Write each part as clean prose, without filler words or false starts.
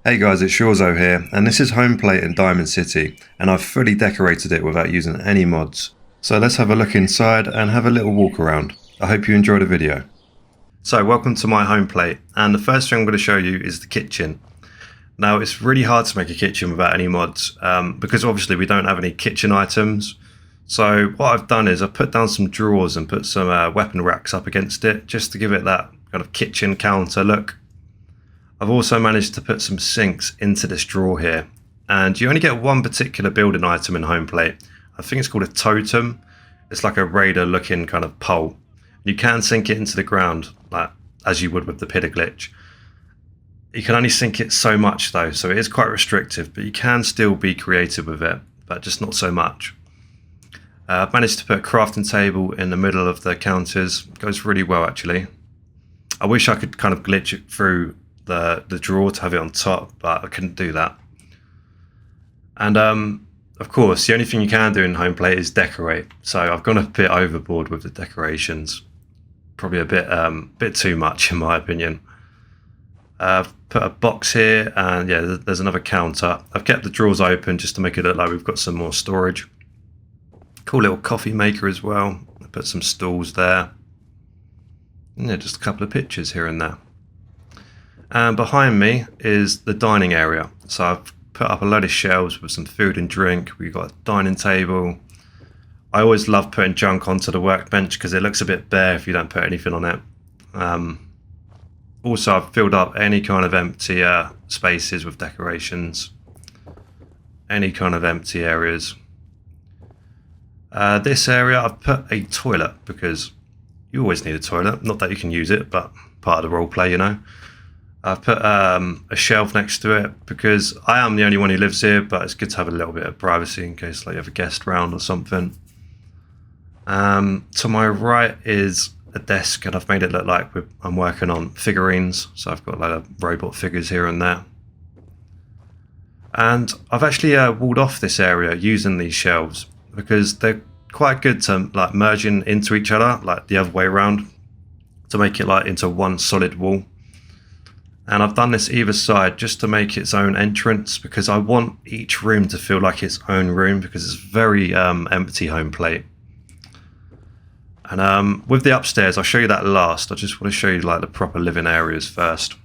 Hey guys, it's Shawzo here, and this is home plate in Diamond City, and I've fully decorated it without using any mods. So let's have a look inside and have a little walk around. I hope you enjoy the video. So welcome to my home plate, and the first thing I'm going to show you is the kitchen. Now it's really hard to make a kitchen without any mods, because obviously we don't have any kitchen items. So what I've done is I've put down some drawers and put some weapon racks up against it, just to give it that kind of kitchen counter look. I've also managed to put some sinks into this drawer here, and you only get one particular building item in home plate. I think it's called a totem. It's like a raider looking kind of pole. You can sink it into the ground, like as you would with the pillar glitch. You can only sink it so much though, so it is quite restrictive, but you can still be creative with it, but just not so much. I've managed to put a crafting table in the middle of the counters. It goes really well actually. I wish I could kind of glitch it through the drawer to have it on top, but I couldn't do that. And of course the only thing you can do in home plate is decorate, so I've gone a bit overboard with the decorations, probably a bit too much in my opinion. I've put a box here, and yeah, there's another counter. I've kept the drawers open just to make it look like we've got some more storage. Cool little coffee maker as well. I put some stools there, and yeah, just a couple of pictures here and there. And behind me is the dining area. So I've put up a load of shelves with some food and drink. We've got a dining table. I always love putting junk onto the workbench because it looks a bit bare if you don't put anything on it. Also, I've filled up any kind of empty spaces with decorations. Any kind of empty areas. This area I've put a toilet because you always need a toilet. Not that you can use it, but part of the role play, you know. I've put a shelf next to it because I am the only one who lives here, but it's good to have a little bit of privacy in case like you have a guest round or something. To my right is a desk, and I've made it look like I'm working on figurines, so I've got a lot of robot figures here and there. And I've actually walled off this area using these shelves because they're quite good to like merging into each other, like the other way around, to make it like into one solid wall. And I've done this either side just to make its own entrance, because I want each room to feel like its own room, because it's very empty home plate. And with the upstairs, I'll show you that last. I just want to show you like the proper living areas first.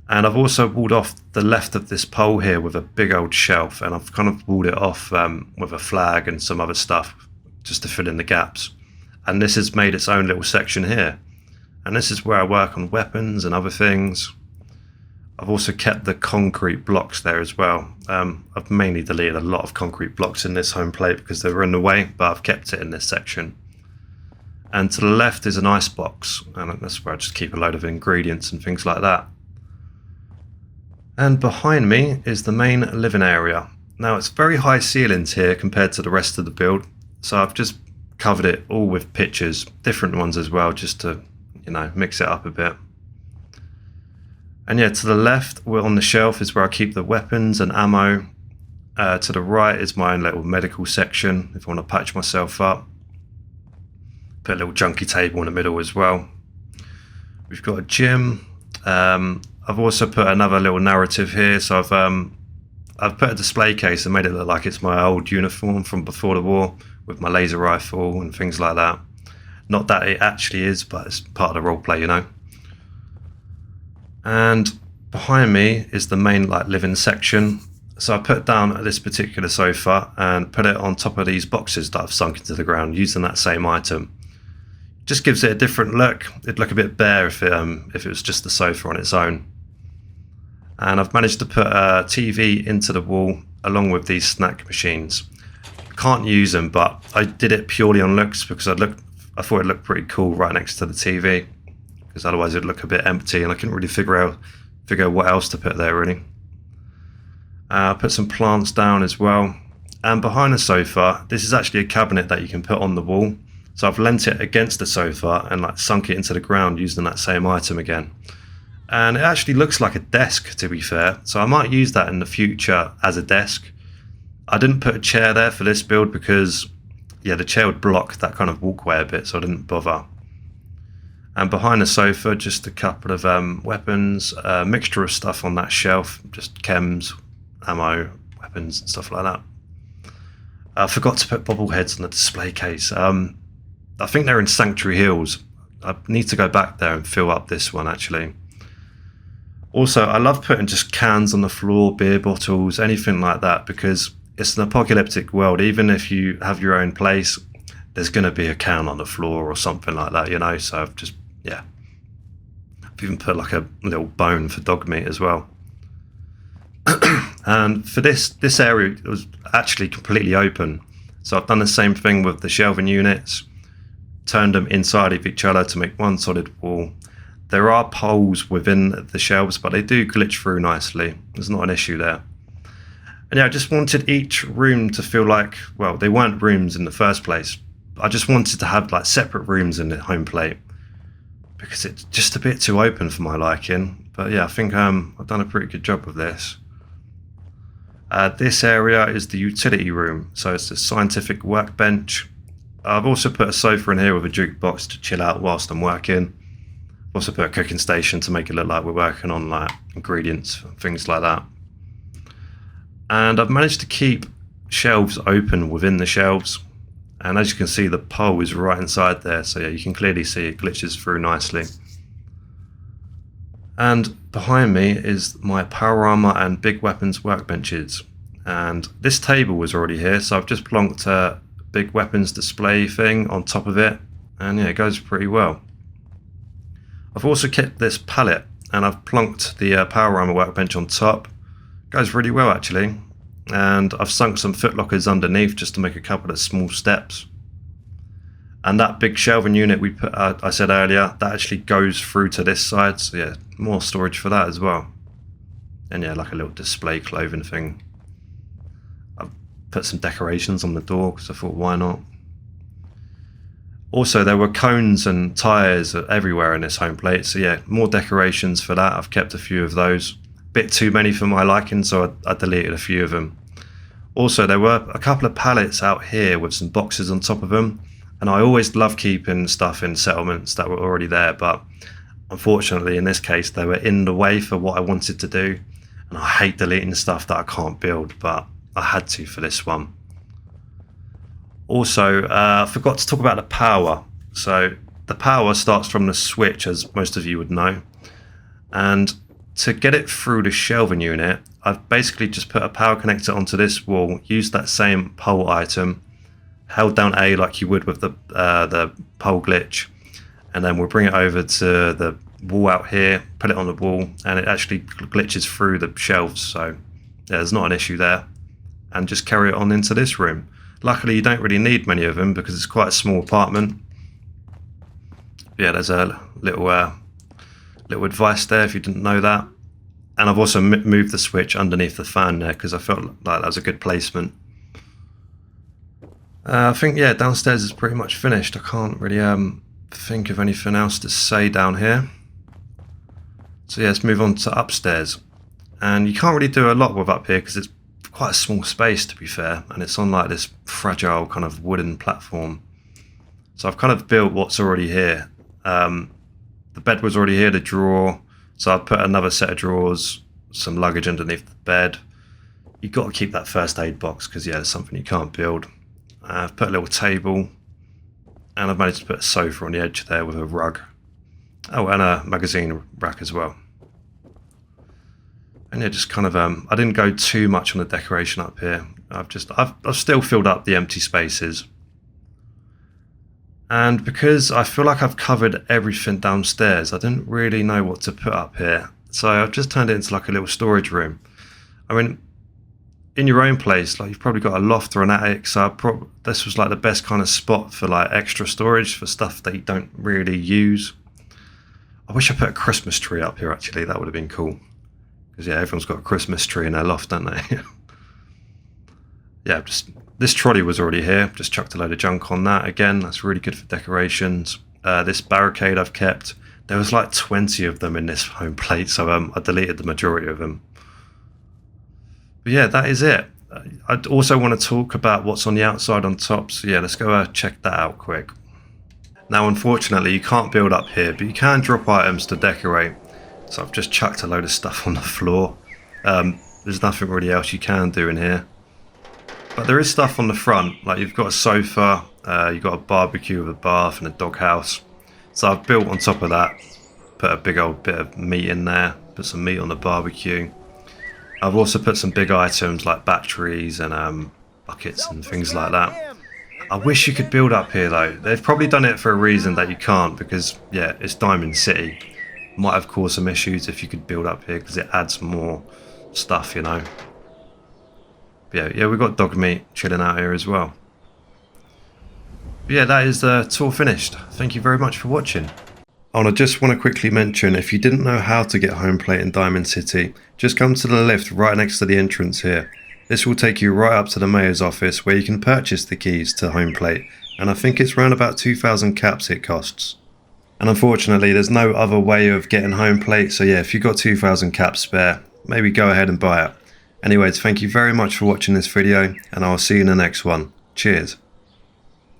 And I've also walled off the left of this pole here with a big old shelf, and I've kind of walled it off with a flag and some other stuff just to fill in the gaps. And this has made its own little section here. And this is where I work on weapons and other things. I've also kept the concrete blocks there as well. I've mainly deleted a lot of concrete blocks in this home plate because they were in the way, but I've kept it in this section. And to the left is an ice box, and that's where I just keep a load of ingredients and things like that. And behind me is the main living area. Now it's very high ceilings here compared to the rest of the build, so I've just covered it all with pictures, different ones as well, just to mix it up a bit. And yeah, to the left, we're on the shelf is where I keep the weapons and ammo. To the right is my own little medical section if I want to patch myself up. Put a little junkie table in the middle as well. We've got a gym. I've also put another little narrative here. So I've put a display case and made it look like it's my old uniform from before the war with my laser rifle and things like that. Not that it actually is, but it's part of the roleplay, you know. And behind me is the main living section. So I put down this particular sofa and put it on top of these boxes that I've sunk into the ground using that same item. Just gives it a different look. It'd look a bit bare if it was just the sofa on its own. And I've managed to put a TV into the wall along with these snack machines. Can't use them, but I did it purely on looks because I thought it looked pretty cool right next to the TV, because otherwise it'd look a bit empty and I couldn't really figure out what else to put there really. Put some plants down as well. And behind the sofa, this is actually a cabinet that you can put on the wall. So I've leant it against the sofa and sunk it into the ground using that same item again. And it actually looks like a desk, to be fair. So I might use that in the future as a desk. I didn't put a chair there for this build because yeah, the chair would block that kind of walkway a bit, so I didn't bother. And behind the sofa, just a couple of weapons, a mixture of stuff on that shelf, just chems, ammo, weapons and stuff like that. I forgot to put bobbleheads on the display case. I think they're in Sanctuary Hills. I need to go back there and fill up this one actually. Also, I love putting just cans on the floor, beer bottles, anything like that, because it's an apocalyptic world. Even if you have your own place, there's going to be a can on the floor or something like that, you know. So I've just, yeah, I've even put like a little bone for dog meat as well. And for this area, it was actually completely open. So I've done the same thing with the shelving units, turned them inside of each other to make one solid wall. There are poles within the shelves, but they do glitch through nicely. There's not an issue there. And yeah, I just wanted each room to feel like, well, they weren't rooms in the first place. I just wanted to have like separate rooms in the home plate because it's just a bit too open for my liking. But yeah, I think I've done a pretty good job with this. This area is the utility room, so it's a scientific workbench. I've also put a sofa in here with a jukebox to chill out whilst I'm working. I've also put a cooking station to make it look like we're working on like ingredients, things like that. And I've managed to keep shelves open within the shelves. And as you can see, the pole is right inside there. So yeah, you can clearly see it glitches through nicely. And behind me is my power armor and big weapons workbenches. And this table was already here, so I've just plonked a big weapons display thing on top of it. And yeah, it goes pretty well. I've also kept this pallet and I've plonked the power armor workbench on top. Goes really well actually. And I've sunk some footlockers underneath just to make a couple of small steps. And that big shelving unit we put, I said earlier, that actually goes through to this side. So yeah, more storage for that as well. And yeah, like a little display clothing thing. I've put some decorations on the door because I thought, why not? Also, there were cones and tyres everywhere in this home plate. So yeah, more decorations for that. I've kept a few of those. Bit too many for my liking, so I deleted a few of them. Also, there were a couple of pallets out here with some boxes on top of them. And I always love keeping stuff in settlements that were already there. But unfortunately, in this case, they were in the way for what I wanted to do. And I hate deleting stuff that I can't build, but I had to for this one. Also, I forgot to talk about the power. So the power starts from the switch, as most of you would know. And to get it through the shelving unit, I've basically just put a power connector onto this wall, used that same pole item, held down A like you would with the pole glitch, and then we'll bring it over to the wall out here, put it on the wall, and it actually glitches through the shelves. So yeah, there's not an issue there. And just carry it on into this room. Luckily, you don't really need many of them because it's quite a small apartment. Yeah, there's a little advice there if you didn't know that. And I've also moved the switch underneath the fan there because I felt like that was a good placement. I think, yeah, downstairs is pretty much finished. I can't really think of anything else to say down here. So yeah, let's move on to upstairs. And you can't really do a lot with up here because it's quite a small space, to be fair, and it's on like this fragile kind of wooden platform. So I've kind of built what's already here. The bed was already here, the drawer, so I've put another set of drawers, some luggage underneath the bed. You've got to keep that first aid box because yeah, it's something you can't build. I've put a little table, and I've managed to put a sofa on the edge there with a rug. Oh, and a magazine rack as well. And yeah, just kind of, I didn't go too much on the decoration up here. I've still filled up the empty spaces. And because I feel like I've covered everything downstairs, I didn't really know what to put up here. So I've just turned it into like a little storage room. I mean, in your own place, like you've probably got a loft or an attic. So this was like the best kind of spot for like extra storage for stuff that you don't really use. I wish I put a Christmas tree up here actually, that would have been cool. Because yeah, everyone's got a Christmas tree in their loft, don't they? Yeah, this trolley was already here. Just chucked a load of junk on that. Again, that's really good for decorations. This barricade I've kept. There was like 20 of them in this home plate, so I deleted the majority of them. But yeah, that is it. I also want to talk about what's on the outside on top. So yeah, let's go check that out quick. Now unfortunately you can't build up here, but you can drop items to decorate. So I've just chucked a load of stuff on the floor. There's nothing really else you can do in here. But there is stuff on the front, like you've got a sofa, you've got a barbecue with a bath and a doghouse. So I've built on top of that, put a big old bit of meat in there, put some meat on the barbecue. I've also put some big items like batteries and buckets and things like that. I wish you could build up here though. They've probably done it for a reason that you can't, because yeah, it's Diamond City. Might have caused some issues if you could build up here because it adds more stuff, you know. But yeah, we've got dog meat chilling out here as well. But yeah, that is the tour finished. Thank you very much for watching. And I just want to quickly mention, if you didn't know how to get home plate in Diamond City, just come to the lift right next to the entrance here. This will take you right up to the mayor's office where you can purchase the keys to home plate, and I think it's around about 2,000 caps it costs. And unfortunately there's no other way of getting home plate, so yeah, if you've got 2,000 caps spare, maybe go ahead and buy it. Anyways, thank you very much for watching this video, and I'll see you in the next one. Cheers.